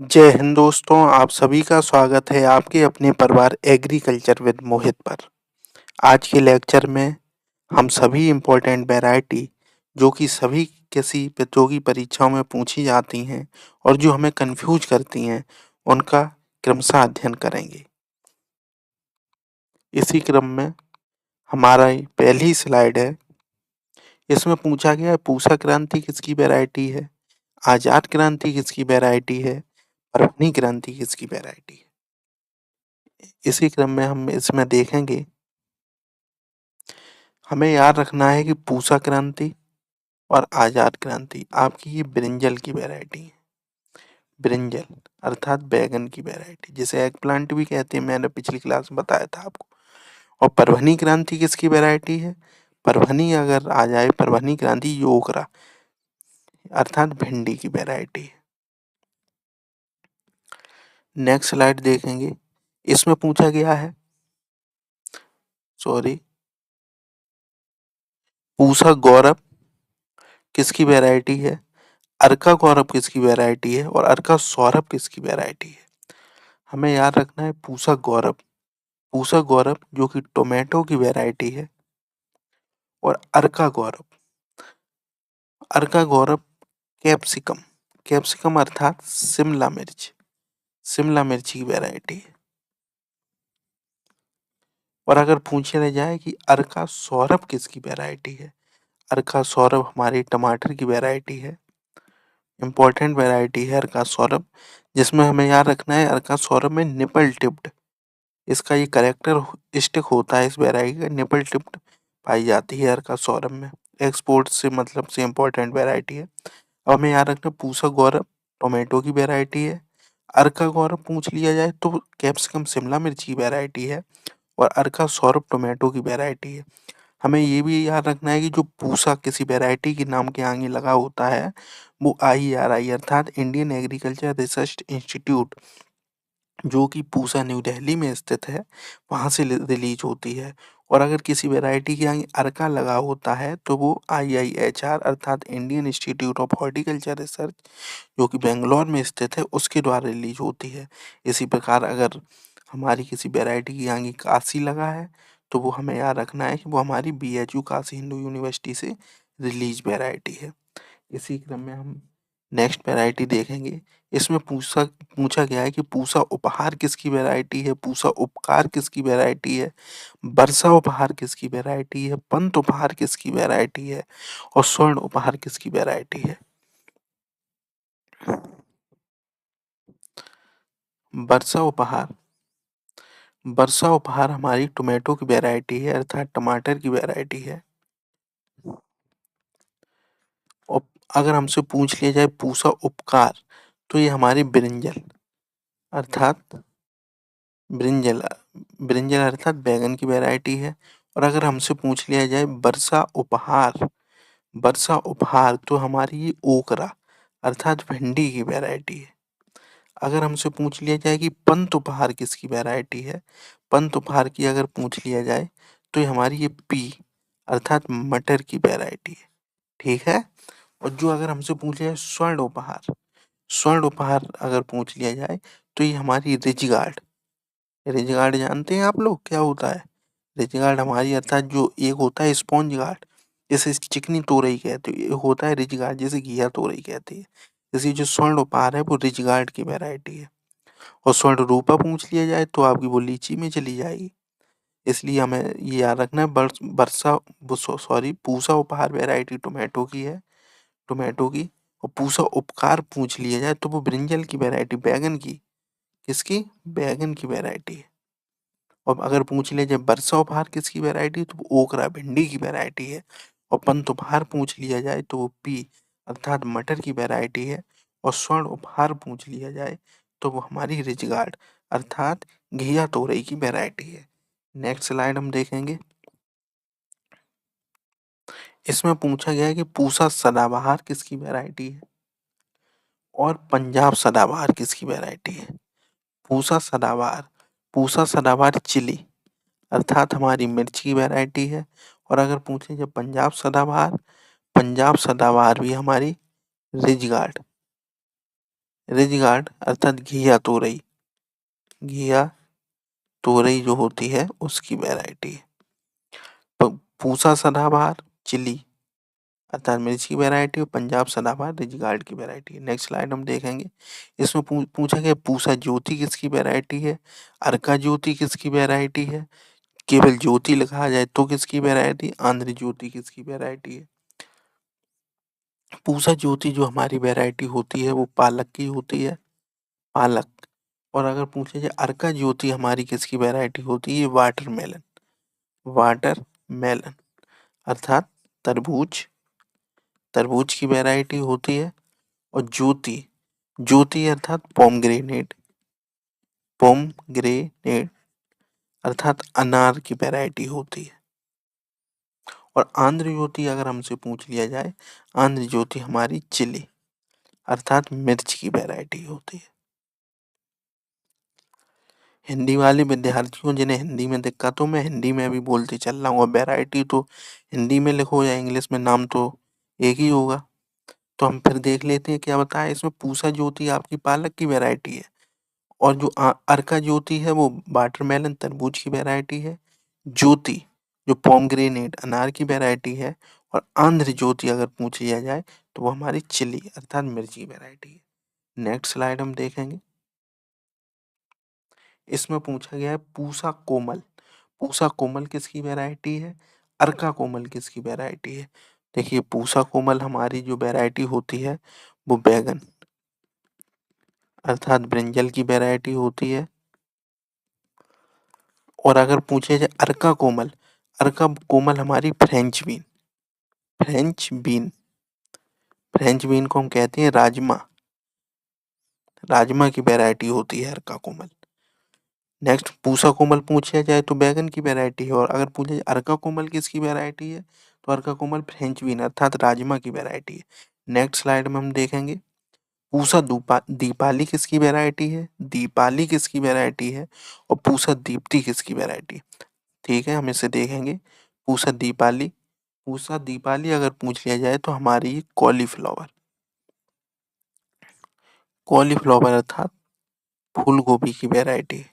जय हिंद दोस्तों, आप सभी का स्वागत है आपके अपने परिवार एग्रीकल्चर विद मोहित पर। आज के लेक्चर में हम सभी इम्पोर्टेंट वैरायटी जो कि सभी किसी प्रतियोगी परीक्षाओं में पूछी जाती हैं और जो हमें कंफ्यूज करती हैं, उनका क्रमशः अध्ययन करेंगे। इसी क्रम में हमारा पहली स्लाइड है। इसमें पूछा गया है पूसा क्रांति किसकी वैरायटी है, आजाद क्रांति किसकी वैरायटी है, परभनी क्रांति किसकी वैरायटी है। इसी क्रम में हम इसमें देखेंगे। हमें याद रखना है कि पूसा क्रांति और आजाद क्रांति आपकी ये ब्रिंजल की वैरायटी है। ब्रिंजल अर्थात बैगन की वैरायटी, जिसे एग प्लांट भी कहते हैं, मैंने पिछली क्लास में बताया था आपको। और परभनी क्रांति किसकी वैरायटी है? परभनी अगर आ जाए, परभनी क्रांति ये ओकरा अर्थात भिंडी की वैरायटी है। नेक्स्ट स्लाइड देखेंगे। इसमें पूछा गया है पूसा गौरव किसकी वैरायटी है, अर्का गौरव किसकी वैरायटी है और अर्का सौरभ किसकी वैरायटी है। हमें याद रखना है पूसा गौरव जो कि टोमेटो की वैरायटी है, और अर्का गौरव कैप्सिकम कैप्सिकम अर्थात शिमला मिर्च की वैरायटी है। और अगर पूछा जाए कि अर्का सौरभ किसकी वैरायटी है, अर्का सौरभ हमारी टमाटर की वैरायटी है, इम्पोर्टेंट वैरायटी है अर्का सौरभ, जिसमें हमें याद रखना है अर्का सौरभ में निपल टिप्ड इसका ये कैरेक्टरिस्टिक होता है। इस वैरायटी का निपल टिप्ड पाई जाती है अर्का सौरभ में। एक्सपोर्ट से मतलब से इम्पोर्टेंट वैरायटी है। अब हमें याद रखना पूसा गौरव टोमेटो की वैरायटी है, अर्का गौरव पूछ लिया जाए तो कैप्सिकम शिमला मिर्च की वैरायटी है, और अर्का सौरभ टोमेटो की वैरायटी है। हमें ये भी याद रखना है कि जो पूसा किसी वैरायटी के नाम के आगे लगा होता है वो IERI अर्थात इंडियन एग्रीकल्चर रिसर्च इंस्टीट्यूट, जो कि पूसा न्यू दिल्ली में स्थित है, वहाँ से रिलीज होती है। और अगर किसी वैरायटी के आगे अर्का लगा होता है तो वो IIHR अर्थात Indian institute of horticulture research, जो कि बेंगलोर में स्थित है, उसके द्वारा रिलीज होती है। इसी प्रकार अगर हमारी किसी वैरायटी के आगे काशी लगा है तो वो हमें याद रखना है कि वो हमारी BHU काशी हिंदू यूनिवर्सिटी से रिलीज वैरायटी है। इसी क्रम में हम नेक्स्ट वैरायटी देखेंगे। इसमें पूछा गया है कि पूसा उपहार किसकी वैरायटी है, पूसा उपकार किसकी वैरायटी है, वर्षा उपहार किसकी वैरायटी है, पंत उपहार किसकी वैरायटी है, और स्वर्ण उपहार किसकी वैरायटी है। वर्षा उपहार हमारी टोमेटो की वैरायटी है अर्थात टमाटर की वैरायटी है। और अगर हमसे पूछ लिया जाए पूसा उपकार तो ये हमारी ब्रिंजल अर्थात ब्रिंजल ब्रिंजल अर्थात बैगन की वैरायटी है। और अगर हमसे पूछ लिया जाए वर्षा उपहार तो हमारी ये ओकरा अर्थात भिंडी की वैरायटी है। अगर हमसे पूछ लिया जाए कि पंत उपहार किसकी वैरायटी है, पंत उपहार की अगर पूछ लिया जाए तो ये हमारी ये पी अर्थात मटर की वैरायटी है। ठीक है। और जो अगर हमसे पूछ लिया जाए स्वर्ण उपहार अगर पूछ लिया जाए तो ये हमारी रिजगार्ड जानते हैं आप लोग क्या होता है? रिजगार्ड हमारी अर्थात जो एक होता है स्पॉन्ज गार्ड, जैसे चिकनी तोरई कहते हैं, एक होता है रिजगार्ड जैसे घिया तोरई कहती है। जैसे जो स्वर्ण उपहार है वो रिजगार्ड की वैरायटी है। और स्वर्ण रूपा पूछ लिया जाए तो आपकी वो लीची में चली जाएगी। इसलिए हमें ये याद रखना है पूसा उपहार वैरायटी टोमेटो की। और पूसा उपकार पूछ लिया जाए तो वो ब्रिंजल की वैरायटी बैगन की वैरायटी है। और अगर पूछ लिया जाए वर्षा उपहार किसकी वैरायटी तो वो ओकरा भिंडी की वैरायटी है। और पंत उपहार पूछ लिया जाए तो वो पी अर्थात मटर की वैरायटी है। और स्वर्ण उपहार पूछ लिया जाए तो वो हमारी रिजगार्ड अर्थात घिया तोरई की वैरायटी है। नेक्स्ट स्लाइड हम देखेंगे। इसमें पूछा गया है कि पूसा सदाबहार किसकी वैरायटी है और पंजाब सदाबहार किसकी वैरायटी है। पूसा सदाबहार चिली अर्थात हमारी मिर्च की वैरायटी है। और अगर पूछे जब पंजाब सदाबहार भी हमारी रिजगार्ड रिज गार्ड अर्थात घिया तोरई, घिया तोरई जो होती है उसकी वैरायटी है। पूसा सदाबहार चिली अर्थात मिर्च की वैरायटी और पंजाब सदाबहार रिज गार्ड की वैरायटी है। नेक्स्ट स्लाइड हम देखेंगे, इसमें पूछा गया पूसा ज्योति किसकी वैरायटी है, अर्का ज्योति किसकी वैरायटी है, केवल ज्योति लिखा जाए तो किसकी वैरायटी, आंध्र ज्योति किसकी वैरायटी है। पूसा ज्योति जो हमारी वैरायटी होती है वो पालक की होती है, पालक। और अगर पूछे जाए अर्का ज्योति हमारी किसकी वैरायटी होती है, वाटरमेलन, वाटरमेलन अर्थात तरबूज, तरबूज की वैरायटी होती है। और ज्योति, ज्योति अर्थात पोमग्रेनेट, पोमग्रेनेट अर्थात अनार की वैरायटी होती है। और आंध्र ज्योति अगर हमसे पूछ लिया जाए, आंध्र ज्योति हमारी चिली अर्थात मिर्च की वैरायटी होती है। हिंदी वाले विद्यार्थियों जिन्हें हिंदी में दिक्कत हो, मैं हिंदी में भी बोलते चल रहा हूँ, और वैरायटी तो हिंदी में लिखो या इंग्लिश में नाम तो एक ही होगा। तो हम फिर देख लेते हैं क्या बताया इसमें। पूसा ज्योति आपकी पालक की वैरायटी है, और जो अर्का ज्योति है वो वाटरमेलन तरबूज की वैरायटी है। ज्योति जो पोमग्रेनेट अनार की वैरायटी है। और आंध्र ज्योति अगर पूछ लिया जाए तो वो हमारी चिली अर्थात मिर्च की वैरायटी है। नेक्स्ट स्लाइड हम देखेंगे, इसमें पूछा गया है पूसा कोमल, पूसा कोमल किसकी वैरायटी है, अर्का कोमल किसकी वैरायटी है। देखिए पूसा कोमल हमारी जो वैरायटी होती है वो बैगन अर्थात ब्रिंजल की वैरायटी होती है। और अगर पूछे जाए अर्का कोमल, अर्का कोमल हमारी French bean, French bean, French bean को हम कहते हैं राजमा, राजमा की वैरायटी होती है अर्का कोमल। नेक्स्ट पूसा कोमल पूछा जाए तो बैगन की वैरायटी है, और अगर पूछा जाए अर्का कोमल किसकी वैरायटी है तो अर्का कोमल फ्रेंच बीन अर्थात राजमा की वैरायटी है। नेक्स्ट स्लाइड में हम देखेंगे पूसा दीपाली किसकी वैरायटी है, दीपाली किसकी वैरायटी है, और पूसा दीप्ति किसकी वैरायटी है। ठीक है, हम इसे देखेंगे। पूसा दीपाली, पूसा दीपाली अगर पूछ लिया जाए तो हमारी कॉलीफ्लावर, कॉलीफ्लावर अर्थात फूल गोभी की वैरायटी है,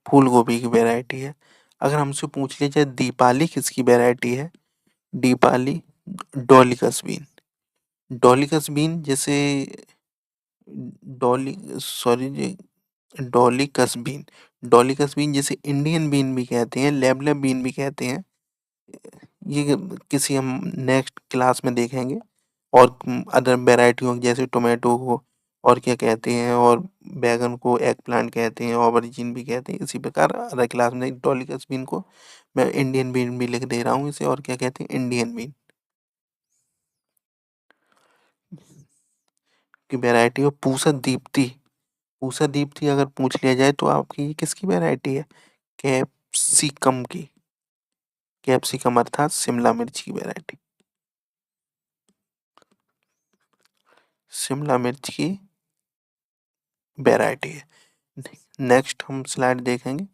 फूल गोभी की वैरायटी है। अगर हमसे पूछ लिया जाए दीपाली किसकी वैरायटी है, Deepali dolichos bean, dolichos bean जैसे डॉली सॉरी जी डॉलिकस बीन, डॉलिकस बीन जैसे इंडियन बीन भी कहते हैं, लेबलेब बीन भी कहते हैं। ये किसी हम नेक्स्ट क्लास में देखेंगे। और अदर वैरायटियों जैसे टोमेटो को और क्या कहते हैं, और बैगन को एग प्लांट कहते हैं, ऑबरजीन भी कहते हैं। इसी प्रकार अदर क्लास में डॉलिकस बीन को मैं इंडियन बीन भी लिख दे रहा हूँ इसे, और क्या कहते हैं इंडियन बीन की वैरायटी। और पूसा दीप्ति, पूसा दीप्ति अगर पूछ लिया जाए तो आपकी किसकी वैरायटी है, कैप्सिकम की, कैप्सिकम अर्थात शिमला मिर्च की वैरायटी, शिमला मिर्च की वैरायटी है। नेक्स्ट हम स्लाइड देखेंगे,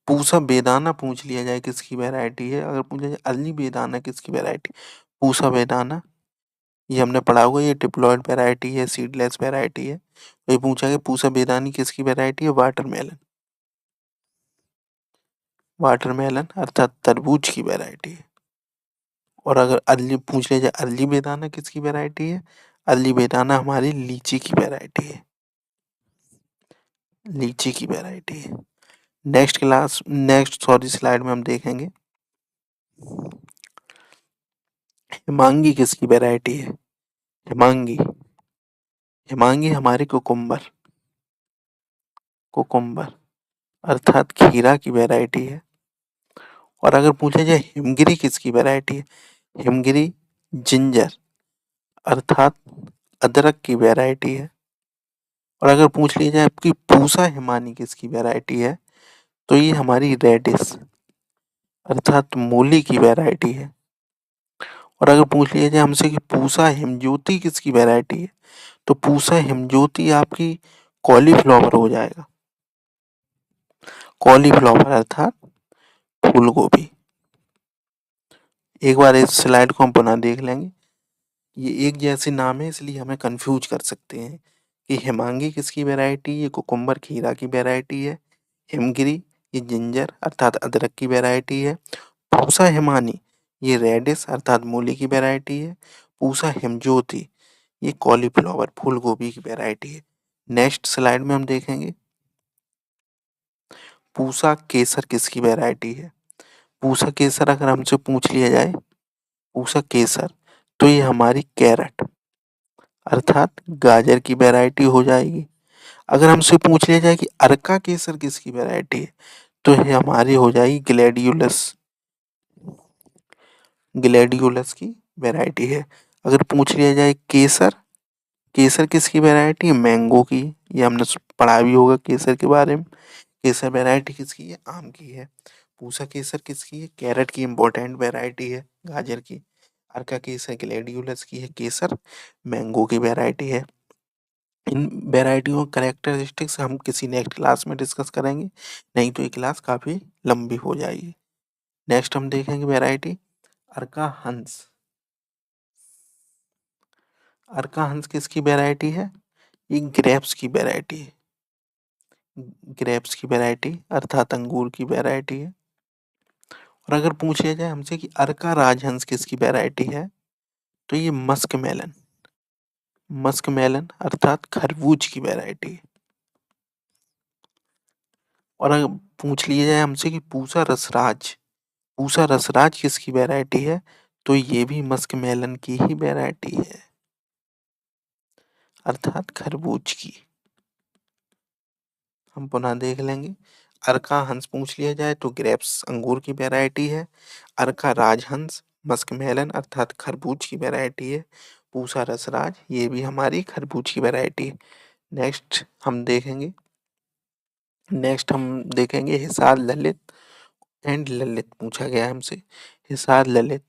पूसा बेदाना पूछ लिया जाए किसकी वैरायटी है, अगर पूछा जाए अर्ली बेदाना किसकी वैरायटी, पूसा बेदाना ये हमने पढ़ा हुआ, ये डिप्लॉयड वैरायटी है, सीडलेस वैरायटी है। ये पूछा गया पूसा बेदानी किसकी वैरायटी है, वाटरमेलन, वाटरमेलन अर्थात तरबूज की वैरायटी है। और अगर अर्ली पूछ लिया जाए अर्ली बेदाना किसकी वैरायटी है, अर्ली बेदाना हमारी लीची की वैरायटी है, लीची की वैरायटी है। नेक्स्ट सॉरी स्लाइड में हम देखेंगे हिमांगी किसकी वैरायटी है, हिमांगी, हिमांगी हमारे कुकुम्बर, कुकुम्बर अर्थात खीरा की वैरायटी है। और अगर पूछा जाए हिमगिरी किसकी वैरायटी है, हिमगिरी जिंजर अर्थात अदरक की वैरायटी है। और अगर पूछ लिया जाए आपकी पूसा हिमानी किसकी वैरायटी है तो ये हमारी रेडिस अर्थात मूली की वैरायटी है। और अगर पूछ लिया जाए हमसे कि पूसा हिमज्योति किसकी वैरायटी है तो पूसा हिमज्योति आपकी कॉलीफ्लावर हो जाएगा, कॉलीफ्लावर अर्थात फूल गोभी। एक बार इस स्लाइड को हम पुनः देख लेंगे, ये एक जैसे नाम है इसलिए हमें कन्फ्यूज कर सकते हैं कि हिमांगी किसकी वैरायटी, ये कुकुम्बर खीरा की वैरायटी है। हिमगिरी ये जिंजर अर्थात अदरक की वैरायटी है। पूसा हिमानी ये रेडिश अर्थात मूली की वैरायटी है। पूसा हिमज्योति ये कॉलीफ्लावर फूल गोभी की वैरायटी है। नेक्स्ट स्लाइड में हम देखेंगे पूसा केसर किसकी वैरायटी है। पूसा केसर अगर हमसे पूछ लिया जाए पूसा केसर तो ये हमारी कैरट अर्थात गाजर की वैरायटी हो जाएगी। अगर हमसे पूछ लिया जाए कि अर्का केसर किसकी वैरायटी है तो ये हमारी हो जाएगी ग्लैडियोलस ग्लैडियोलस की वैरायटी है। अगर पूछ लिया जाए केसर केसर किसकी वैरायटी है, मैंगो की। ये हमने पढ़ा भी होगा केसर के बारे में। केसर वैरायटी किसकी है, आम की है। पूसा केसर किसकी है, कैरेट की इम्पोर्टेंट वैरायटी है, गाजर की। अर्का केसर ग्लैडियोलस की है, केसर मैंगो की वैरायटी है। इन वैरायटियों कैरेक्टरिस्टिक्स हम किसी नेक्स्ट क्लास में डिस्कस करेंगे, नहीं तो ये क्लास काफ़ी लंबी हो जाएगी। नेक्स्ट हम देखेंगे वैरायटी अर्का हंस। अर्का हंस किसकी वैरायटी है, ये ग्रेप्स की वैरायटी है। ग्रेप्स की वैरायटी अर्थात अंगूर की वैरायटी है। और अगर पूछ लिया जाए हमसे कि अर्का राजहंस किसकी वैरायटी है तो ये मस्क मेलन मस्क मेलन अर्थात खरबूज की वैरायटी है। और अगर पूछ लिया जाए हमसे कि पूसा रसराज किसकी वैरायटी है तो ये भी मस्क मेलन की ही वैरायटी है अर्थात खरबूज की। हम पुनः देख लेंगे अर्का हंस पूछ लिया जाए तो ग्रेप्स अंगूर की वैरायटी है। अर्का राजहंस मस्क मेलन अर्थात खरबूज की वैरायटी है। पूसा रसराज ये भी हमारी खरबूज की वैरायटी है। नेक्स्ट हम देखेंगे हिसार ललित एंड ललित पूछा गया है हमसे। हिसार ललित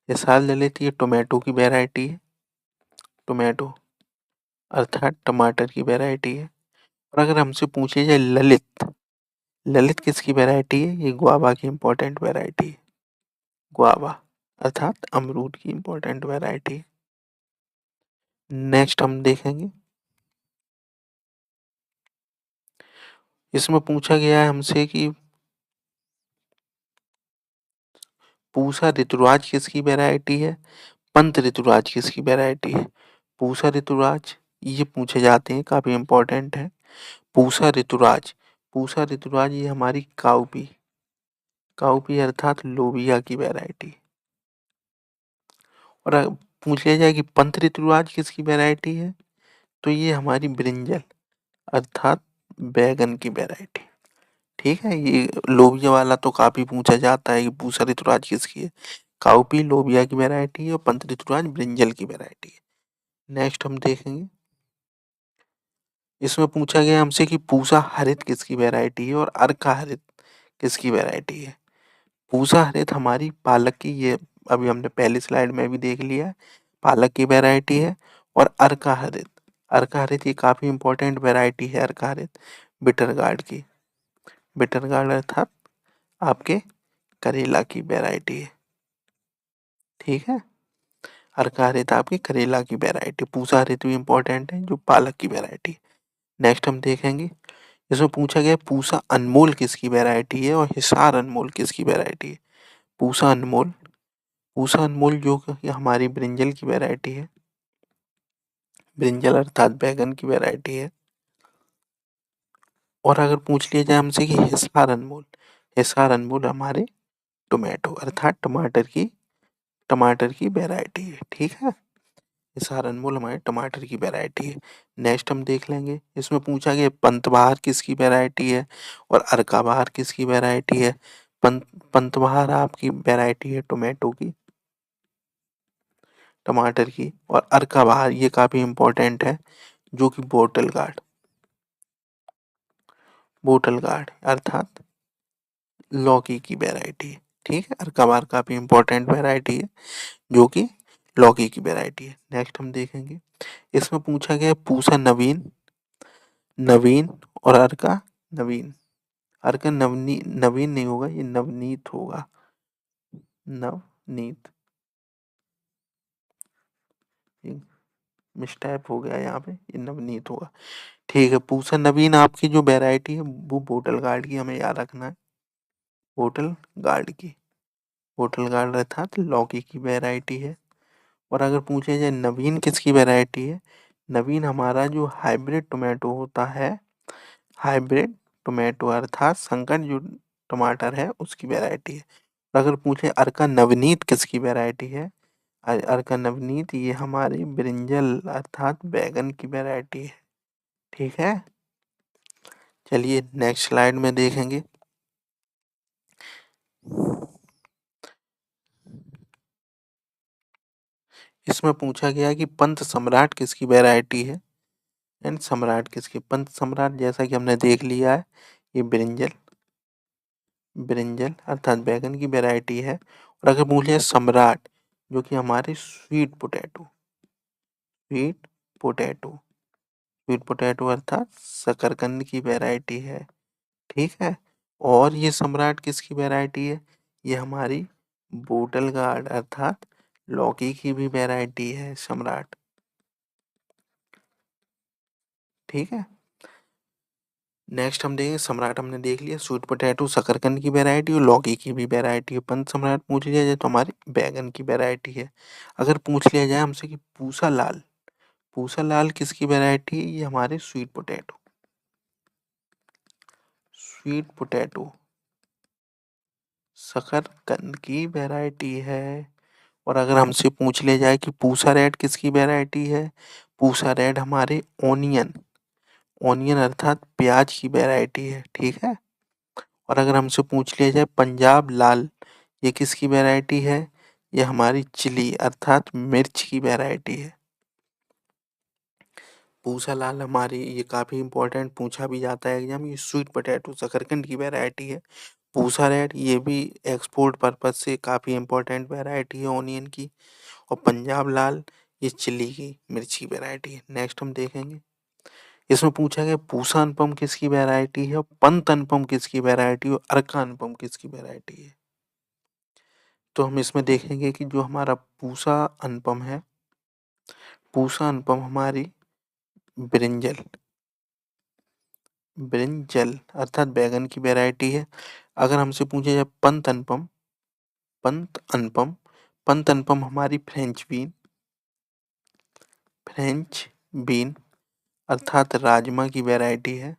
हिसार ललित ये टोमेटो की वैरायटी है, टोमेटो अर्थात टमाटर की वैरायटी है। और अगर हमसे पूछे जाए ललित ललित किसकी वैरायटी है, ये गुआवा की इंपॉर्टेंट वैरायटी है, गुआवा अर्थात अमरूद की इंपॉर्टेंट वैरायटी है। नेक्स्ट हम देखेंगे इसमें पूछा गया है हमसे कि पूसा ऋतुराज किसकी वैरायटी है, पंत ऋतुराज किसकी वैरायटी है। पूसा ऋतुराज ये पूछे जाते हैं, काफी इंपॉर्टेंट है। पूसा ऋतुराज ये हमारी काउपी काउपी अर्थात लोबिया की वैरायटी। और पूछ लिया जाए कि पंत ऋतुराज किसकी वैरायटी है तो ये हमारी ब्रिंजल अर्थात बैगन की वैरायटी। ठीक है, ये लोबिया वाला तो काफी पूछा जाता है कि पूसा ऋतुराज किसकी है। काउपी लोबिया की वैरायटी है और पंत ऋतुराज ब्रिंजल की वैरायटी है। नेक्स्ट हम देखेंगे इसमें पूछा गया हमसे कि पूसा हरित किसकी वैरायटी है और अर्का हरित किसकी वैरायटी है। पूसा हरित हमारी पालक की, ये अभी हमने पहली स्लाइड में भी देख लिया है, पालक की वैरायटी है। और अर्का हरित ये काफ़ी इंपॉर्टेंट वैरायटी है अर्का हरित बिटर गार्ड की। बिटर गार्ड अर्थात आपके करेला की वैरायटी है। ठीक है, अर्का हरित आपकी करेला की वैरायटी, पूसा हरित भी इंपॉर्टेंट है जो पालक की वैरायटी। नेक्स्ट हम देखेंगे इसमें पूछा गया पूसा अनमोल किसकी वैरायटी है और हिसार अनमोल किसकी वैरायटी है। पूसा अनमोल जो कि हमारी ब्रिंजल की वैरायटी है, ब्रिंजल अर्थात बैगन की वैरायटी है। और अगर पूछ लिया जाए हमसे कि हिसार अनमोल हमारे टोमेटो अर्थात टमाटर की वैरायटी है। ठीक है, हिसार अनमोल हमारे टमाटर की वैरायटी है। नेक्स्ट हम देख लेंगे इसमें पूछा गया पंत बहार किसकी वैरायटी है और अर्का बहार किसकी वैरायटी है। पंत बहार आपकी वैरायटी है टोमेटो की, टमाटर की। और अर्का बहार ये काफी इंपॉर्टेंट है जो कि बोटल गार्ड अर्थात लौकी की वैरायटी है। ठीक है, अर्का बहार काफी इंपॉर्टेंट वैरायटी है जो कि लौकी की वैरायटी है। नेक्स्ट हम देखेंगे इसमें पूछा गया पूसा नवीन नवीन और अर्का नवीन। अर्का नवीन नहीं होगा, ये नवनीत होगा, नवनीत। मिसटाइप हो गया यहाँ पे, ये नवनीत होगा। ठीक है, पूसा नवीन आपकी जो वैरायटी है वो बोटल गार्ड की हमें याद रखना है, बोटल गार्ड की। बोटल गार्ड अर्थात लौकी की वैरायटी है। और अगर पूछे जाए नवीन किसकी वैरायटी है, नवीन हमारा जो हाइब्रिड टोमेटो होता है, हाइब्रिड टोमेटो अर्थात संकर जो टमाटर है उसकी वैरायटी है। और अगर पूछे अर्का नवनीत किसकी वैरायटी है, अर्का नवनीत ये हमारी ब्रिंजल अर्थात बैगन की वैरायटी है। ठीक है, चलिए नेक्स्ट स्लाइड में देखेंगे। इसमें पूछा गया कि पंत सम्राट किसकी वैरायटी है एंड सम्राट किसकी। पंत सम्राट जैसा कि हमने देख लिया है, ये ब्रिंजल, ब्रिंजल अर्थात बैगन की वैरायटी है। और अगर पूछे सम्राट जो कि हमारे sweet potato, sweet potato, sweet potato अर्थात शकरकंद की वैरायटी है। ठीक है, और ये सम्राट किसकी वैरायटी है, ये हमारी बोटल गार्ड अर्थात लौकी की भी वैरायटी है सम्राट। ठीक है, नेक्स्ट हम देखेंगे सम्राट हमने देख लिया, स्वीट पोटैटो शकरकंद की वैरायटी और लौकी की भी वैरायटी है। पंत सम्राट पूछ लिया जाए तो हमारी बैगन की वैरायटी है। अगर पूछ लिया जाए हमसे कि पूसा लाल, पूसा लाल किसकी वैरायटी है, ये हमारे स्वीट पोटैटो, स्वीट पोटैटो शकरकंद की वैरायटी है। और अगर हमसे पूछ लिया जाए कि पूसा रेड किसकी वैरायटी है, पूसा रेड हमारे ओनियन, ओनियन अर्थात प्याज की वैरायटी है। ठीक है, और अगर हमसे पूछ लिया जाए पंजाब लाल ये किसकी वैरायटी है, ये हमारी चिली अर्थात मिर्च की वैरायटी है। पूसा लाल हमारी ये काफ़ी इंपॉर्टेंट पूछा भी जाता है एग्जाम, ये स्वीट पोटैटो शकरकंद की वैरायटी है। पूसा रेड ये भी एक्सपोर्ट पर्पज से काफ़ी इंपॉर्टेंट वैरायटी है ओनियन की। और पंजाब लाल ये चिल्ली की मिर्च की वैरायटी है। नेक्स्ट हम देखेंगे, इसमें पूछा गया पूसा अनुपम किसकी वैरायटी है, पंत अनुपम किसकी वैरायटी है और अर्का अनुपम किसकी वैरायटी है। तो हम इसमें देखेंगे कि जो हमारा पूसा अनुपम है, पूसा अनुपम हमारी ब्रिंजल, ब्रिंजल अर्थात बैगन की वैरायटी है। अगर हमसे पूछा जाए पंत अनुपम, पंत अनुपम, पंत अनुपम हमारी फ्रेंच बीन, फ्रेंच बीन अर्थात राजमा की वैरायटी है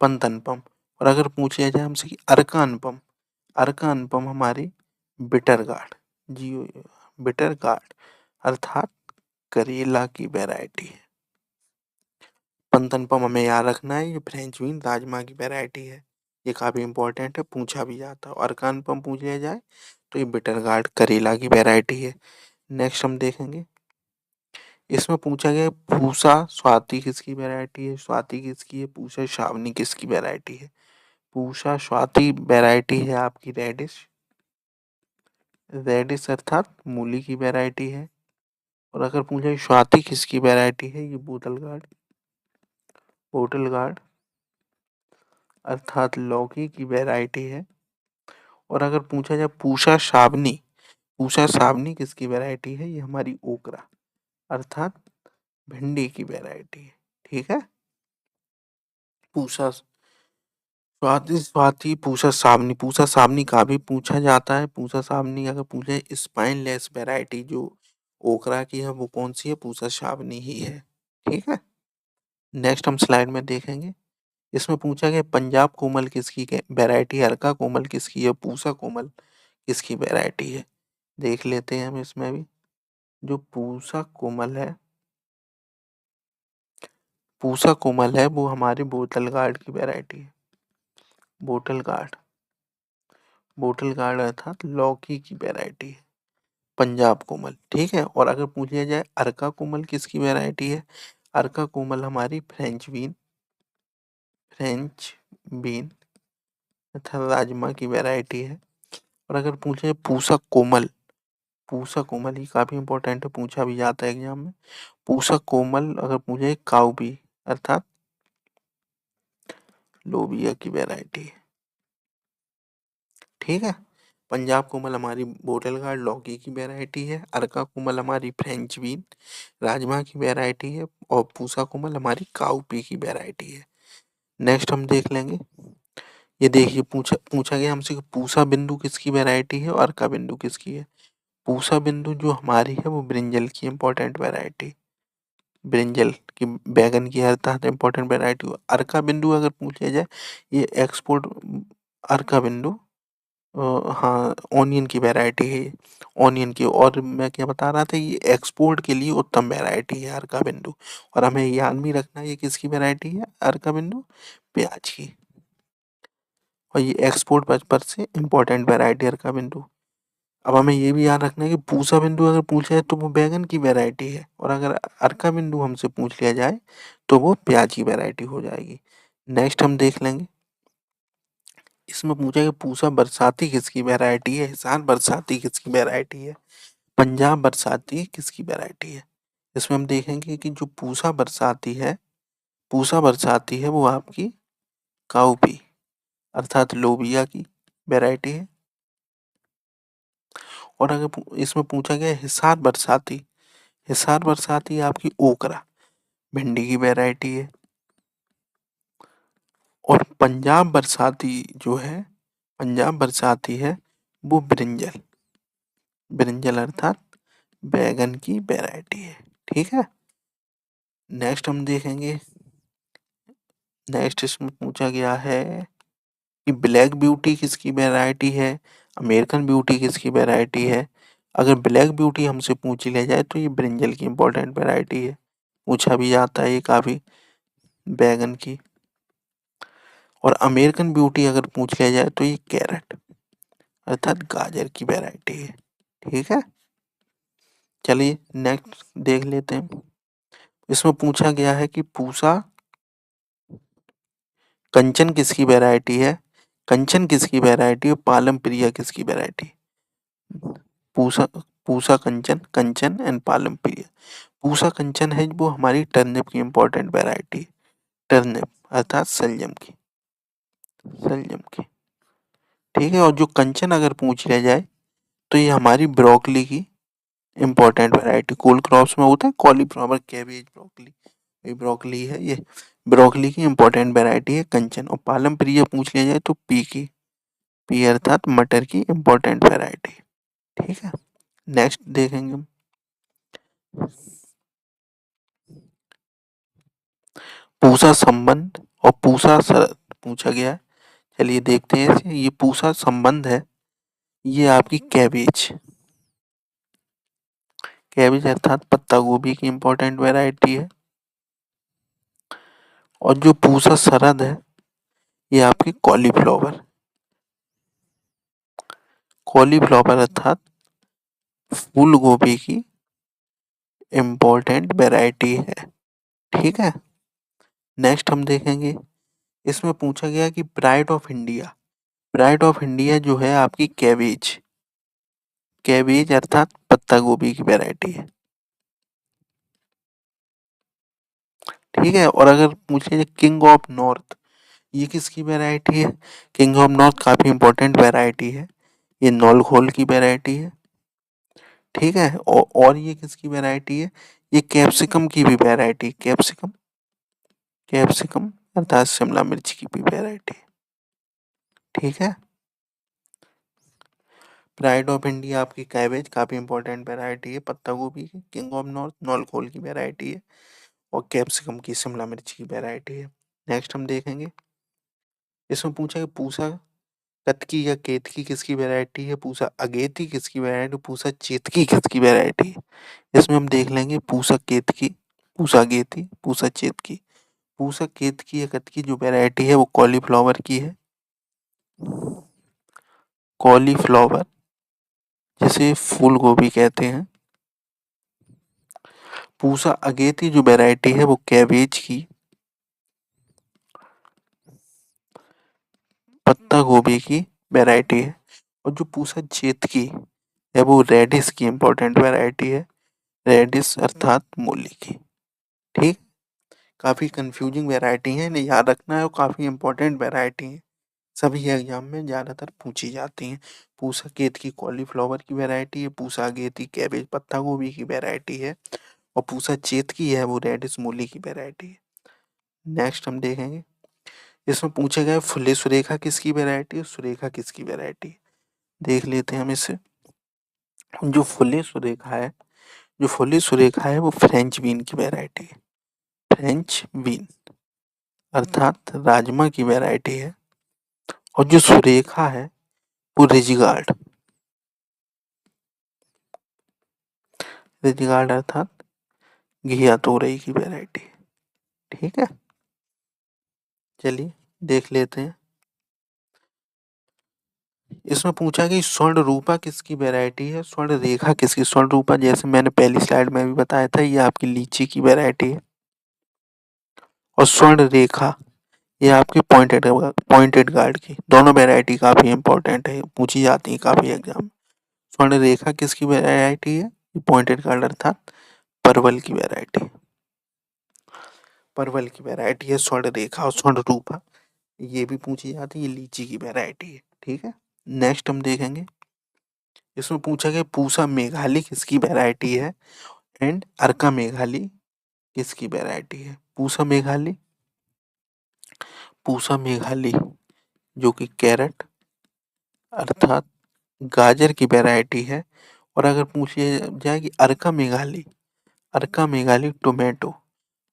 पंत अनुपम। और अगर पूछ लिया जाए हमसे कि अर्का अनुपम, अर्का अनुपम हमारी बिटर गार्ड, जी बिटर गार्ड अर्थात करेला की वैरायटी है। पंत अनुपम हमें याद रखना है, ये फ्रेंच बीन राजमा की वैरायटी है, ये काफ़ी इंपॉर्टेंट है, पूछा भी जाता है। और अर्का अनुपम पूछ लिया जाए तो ये बिटर गार्ड करेला की वैरायटी है। नेक्स्ट हम देखेंगे, इसमें पूछा गया पूसा स्वाति किसकी वैरायटी है, स्वाति किसकी है, पूसा श्रावणी किसकी वैरायटी है। पूसा स्वाति वैरायटी है आपकी रेडिश, रेडिश अर्थात मूली की वैरायटी है। और अगर पूछे स्वाति किसकी वैरायटी है, ये बोतल गार्ड, बोतल गार्ड अर्थात लौकी की वैरायटी है। और अगर पूछा जाए पूसा सावनी, पूसा सावनी किसकी वैरायटी है, ये हमारी ओकरा अर्थात भिंडी की वैरायटी है। ठीक है, पूसा स्वाति स्वाति पूसा सावनी, पूसा सावनी का भी पूछा जाता है। पूसा सावनी अगर पूछे स्पाइनलेस वैरायटी जो ओकरा की है वो कौन सी है, पूसा सावनी ही है। ठीक है, नेक्स्ट हम स्लाइड में देखेंगे, इसमें पूछा गया पंजाब कोमल किसकी वैरायटी है, अर्का कोमल किसकी है, पूसा कोमल किसकी वैरायटी है। देख लेते हैं हम इसमें भी, जो पूसा कोमल है, पूसा कोमल है वो हमारी बोतल गार्ड की वैरायटी है, बोतल गार्ड, बोतल गार्ड अर्थात लौकी की वैरायटी है पंजाब कोमल। ठीक है, और अगर पूछ लिया जाए अर्का कोमल किसकी वैरायटी है, अर्का कोमल हमारी फ्रेंच बीन, फ्रेंच बीन तथा राजमा की वैरायटी है। और अगर पूछे पूसा कोमल, पूसा कोमल ही काफ़ी इंपॉर्टेंट है, पूछा भी जाता है एग्जाम में। पूसा कोमल अगर पूछे काउबी अर्थात लोबिया की वैरायटी है। ठीक है, पंजाब कोमल हमारी बोटल गार्ड लौकी की वैरायटी है। अरका कोमल हमारी फ्रेंच बीन राजमा की वैरायटी है। और पूसा कोमल हमारी काउपी की वैरायटी है। नेक्स्ट हम देख लेंगे। ये देखिए पूछा गया हमसे कि पूसा बिंदु किसकी वैरायटी है और अर्का बिंदु किसकी है। पूसा बिंदु जो हमारी है वो ब्रिंजल की इंपॉर्टेंट वैरायटी, ब्रिंजल की बैगन की अर्थात इंपॉर्टेंट वैरायटी। अर्का बिंदु अगर पूछ लिया जाए, ये एक्सपोर्ट अर्का बिंदु हाँ ऑनियन की वैरायटी है, ऑनियन की। और मैं क्या बता रहा था, ये एक्सपोर्ट के लिए उत्तम वैरायटी है अर्का बिंदु। और हमें याद भी रखना है ये किसकी वैरायटी है, अर्का बिंदु प्याज की। और ये एक्सपोर्ट पर्पज से इंपॉर्टेंट वैरायटी अर्का बिंदु। अब हमें ये भी याद रखना है कि पूसा बिंदु अगर पूछा जाए तो वो बैगन की वैरायटी है, और अगर अर्का बिंदु हमसे पूछ लिया जाए तो वो प्याज की वैरायटी हो जाएगी। नेक्स्ट हम देख लेंगे। इसमें पूछा कि पूसा बरसाती किसकी वैरायटी है, हिसार बरसाती किसकी वैरायटी है, पंजाब बरसाती किसकी वैरायटी है। इसमें हम देखेंगे कि जो पूसा बरसाती है, पूसा बरसाती है वो आपकी काउपी अर्थात लोबिया की वैरायटी है। और अगर इसमें पूछा गया हिसार बरसाती, हिसार बरसाती आपकी ओकरा भिंडी की वैरायटी है। और पंजाब बरसाती जो है, पंजाब बरसाती है वो ब्रिंजल, ब्रिंजल अर्थात बैगन की वैरायटी है। ठीक है। नेक्स्ट हम देखेंगे। नेक्स्ट इसमें पूछा गया है कि ब्लैक ब्यूटी किसकी वैरायटी है, अमेरिकन ब्यूटी किसकी वैरायटी है। अगर ब्लैक ब्यूटी हमसे पूछ लिया जाए तो ये ब्रिंजल की इंपॉर्टेंट वैरायटी है, पूछा भी जाता है ये काफ़ी, बैगन की। और अमेरिकन ब्यूटी अगर पूछ लिया जाए तो ये कैरेट अर्थात गाजर की वैरायटी है। ठीक है। चलिए नेक्स्ट देख लेते हैं। इसमें पूछा गया है कि पूसा कंचन किसकी वैरायटी है, कंचन किसकी वैरायटी है, पालम प्रिया किसकी वैरायटी। पूसा पूसा कंचन, कंचन एंड पालम प्रिया। पूसा कंचन है वो हमारी टर्निप की इंपॉर्टेंट वैरायटी, टर्निप अर्थात सलजम की, सलजम की। ठीक है। और जो कंचन अगर पूछ लिया जाए तो ये हमारी ब्रोकली की इंपॉर्टेंट वैरायटी, कोल क्रॉप्स में होता है कॉलीफ्लावर कैबेज ब्रोकली, ये ब्रोकली है, ये ब्रोकली की इंपॉर्टेंट वैरायटी है कंचन। और पालम प्रिया पूछ लिया जाए तो पी की, पी अर्थात मटर की इंपॉर्टेंट वैरायटी। ठीक है। नेक्स्ट देखेंगे हम। पूसा संबंध और पूसा शरत पूछा गया है। चलिए देखते हैं। ये पूसा संबंध है, ये आपकी कैबेज, कैबेज अर्थात पत्ता गोभी की इंपॉर्टेंट वैरायटी है। और जो पूसा सरद है ये आपकी कॉलीफ्लावर, कॉलीफ्लावर अर्थात फूल गोभी की इंपॉर्टेंट वैरायटी है। ठीक है। नेक्स्ट हम देखेंगे। इसमें पूछा गया कि pride of India, pride of India जो है आपकी कैबेज, कैबेज अर्थात पत्ता गोभी की वैरायटी है। ठीक है। और अगर पूछे किंग ऑफ नॉर्थ, ये किसकी वैरायटी है, किंग ऑफ नॉर्थ काफी इंपॉर्टेंट वैरायटी है, ये नौलखोल की वैरायटी है। ठीक है। और ये किसकी वैरायटी है, ये कैप्सिकम की भी वैरायटी, कैप्सिकम, कैप्सिकम अर्थात शिमला मिर्च की भी वैरायटी। ठीक है। प्राइड ऑफ इंडिया आपकी कैबेज काफ़ी इंपॉर्टेंट वैरायटी है पत्ता गोभी की, किंग ऑफ नॉर्थ नौलखोल की वैरायटी है, और कैप्सिकम की शिमला मिर्च की वैरायटी है। नेक्स्ट हम देखेंगे। इसमें पूछा कि पूसा कतकी या केतकी किसकी वैरायटी है, पूसा अगेती किसकी वैरायटी, पूसा चेतकी किसकी वैरायटी है। इसमें हम देख लेंगे पूसा केतकी, पूसा अगेती, पूसा चेतकी। पूसा केतकी या कतकी जो वैरायटी है वो कॉलीफ्लावर की है, कॉलीफ्लावर जिसे फूल गोभी कहते हैं। पूसा अगेती जो वैरायटी है वो कैबेज की, पत्ता गोभी की वैरायटी है। और जो पूसा चेतकी है वो रेडिश की इंपॉर्टेंट वैरायटी है, रेडिश अर्थात मूली की। ठीक। काफ़ी कंफ्यूजिंग वैरायटी है, इन्हें याद रखना है और काफ़ी इंपॉर्टेंट वैरायटी है, सभी एग्जाम में ज़्यादातर पूछी जाती हैं। पूसा गेंद की कॉलीफ्लावर की वैरायटी है, पूसा गेंद कैबेज पत्ता गोभी की वैरायटी है और पूसा चेत की है वो रेडिश मूली की वैरायटी है। नेक्स्ट हम देखेंगे, इसमें पूछे गए फुल्ले सुरेखा किसकी वैरायटी है, सुरेखा किसकी वैरायटी है। देख लेते हैं हम इसे। जो फुल्ली सुरेखा है वो फ्रेंच बीन की वैरायटी है। फ्रेंच बीन अर्थात राजमा की वैरायटी है। और जो सुरेखा है वो रिजगार्ड अर्थात घिया तोरई की वैरायटी है। ठीक है, चलिए देख लेते हैं। इसमें पूछा कि स्वर्ण रूपा किसकी वैरायटी है, स्वर्ण रेखा किसकी। स्वर्ण रूपा जैसे मैंने पहली स्लाइड में भी बताया था, ये आपकी लीची की वैरायटी है। और स्वर्ण रेखा ये आपकी पॉइंटेड गार्ड की। दोनों वैरायटी काफी इंपॉर्टेंट है, पूछी जाती है काफी एग्जाम। स्वर्ण रेखा किसकी वैरायटी है, पॉइंटेड गार्ड अर्थात परवल की वैरायटी। परवल की वैरायटी है स्वर्ण रेखा और स्वर्ण रूपा, ये भी पूछी जाती है, ये लीची की वैरायटी है। ठीक है, नेक्स्ट हम देखेंगे। इसमें पूछा गया पूसा मेघाली किसकी वैरायटी है एंड अर्का मेघाली किसकी वैरायटी है। पूसा मेघाली जो कि कैरेट अर्थात गाजर की वैरायटी है। और अगर पूछे जाए कि अर्का मेघाली टोमेटो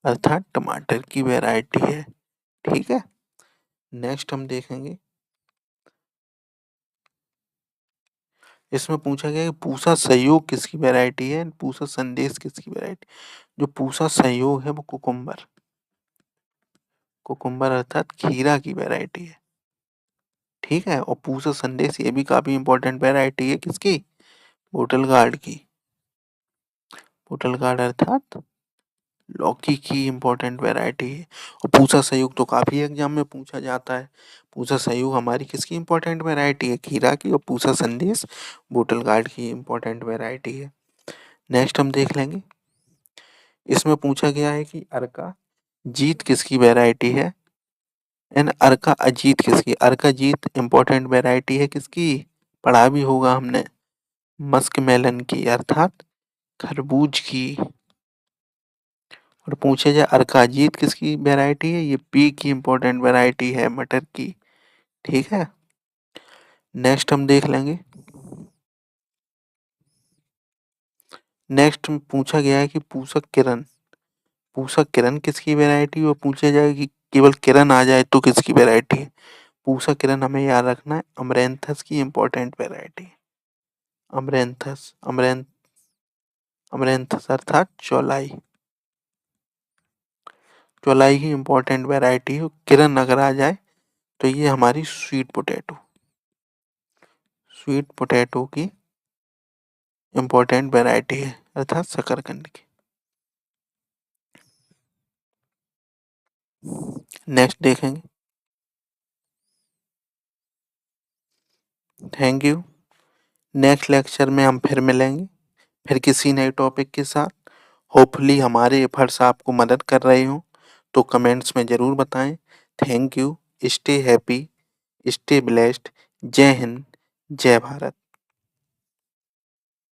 अर्थात टमाटर की वैरायटी है। ठीक है, नेक्स्ट हम देखेंगे। इसमें पूछा गया कि पूसा सहयोग किसकी वैरायटी है, पूसा संदेश किसकी वैरायटी। जो पूसा सहयोग है वो कुकुम्बर अर्थात खीरा की वैरायटी है। ठीक है, और पूसा संदेश ये भी काफी इंपॉर्टेंट वैरायटी है किसकी, बोटल गार्ड की। बोटल गार्ड अर्थात लौकी की इंपॉर्टेंट वैरायटी है। और पूसा सहयोग तो काफी एग्जाम में पूछा जाता है। पूसा सहयोग हमारी किसकी इंपॉर्टेंट वैरायटी है, खीरा की। और पूसा संदेश बोटल गार्ड की इंपॉर्टेंट वैरायटी है। नेक्स्ट हम देख लेंगे। इसमें पूछा गया है कि अर्का जीत किसकी वैरायटी है एंड अर्का अजीत किसकी। अर्का जीत इंपॉर्टेंट वैरायटी है किसकी, पढ़ा भी होगा हमने, मस्क मेलन की अर्थात खरबूज की। और पूछे जाए अर्का अजीत किसकी वैरायटी है, ये पी की इंपॉर्टेंट वैरायटी है, मटर की। ठीक है, नेक्स्ट हम देख लेंगे। नेक्स्ट पूछा गया है कि पूषक किरण किसकी वैरायटी। और पूछा जाए कि केवल किरण आ जाए तो किसकी वैरायटी है। पूषा किरण हमें याद रखना है, अमरेंथस की इंपॉर्टेंट वैरायटी। अमरेंथस अमरेंथस अर्थात चौलाई की इंपॉर्टेंट वैरायटी है। किरण अगर आ जाए तो ये हमारी स्वीट पोटैटो की इंपॉर्टेंट वैरायटी है अर्थात शकरकंद की। नेक्स्ट देखेंगे। Thank you. नेक्स्ट लेक्चर में हम फिर मिलेंगे, फिर किसी नए टॉपिक के साथ। होपफुली हमारे एफर्ट्स आपको मदद कर रहे हों, तो कमेंट्स में ज़रूर बताएं। Thank you. Stay happy, stay blessed. जय हिंद, जय भारत।